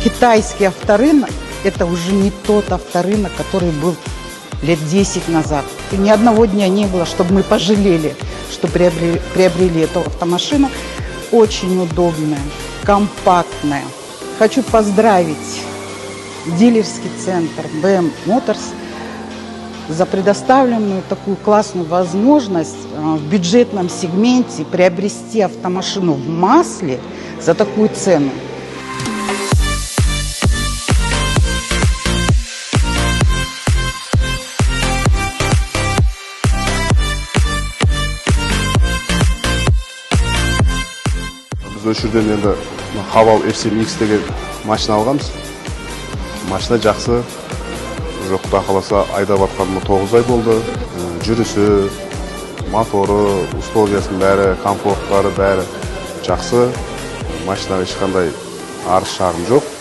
китайский авторынок – это уже не тот авторынок, который был лет 10 назад. И ни одного дня не было, чтобы мы пожалели, что приобрели эту автомашину. Очень удобная, компактная. Хочу поздравить дилерский центр BM Motors за предоставленную такую классную возможность в бюджетном сегменте приобрести автомашину в масле за такую цену. Біз осы жерден енді Haval FCM-X деген машина алғанбыз. Машина жақсы. Уже Құдай қаласа айдап жатқаныма 9 ай болды. Жүрісі, моторы, условиясының бәрі, комфорттары бәрі жақсы. Машинаға ешқандай арыз шағым жоқ.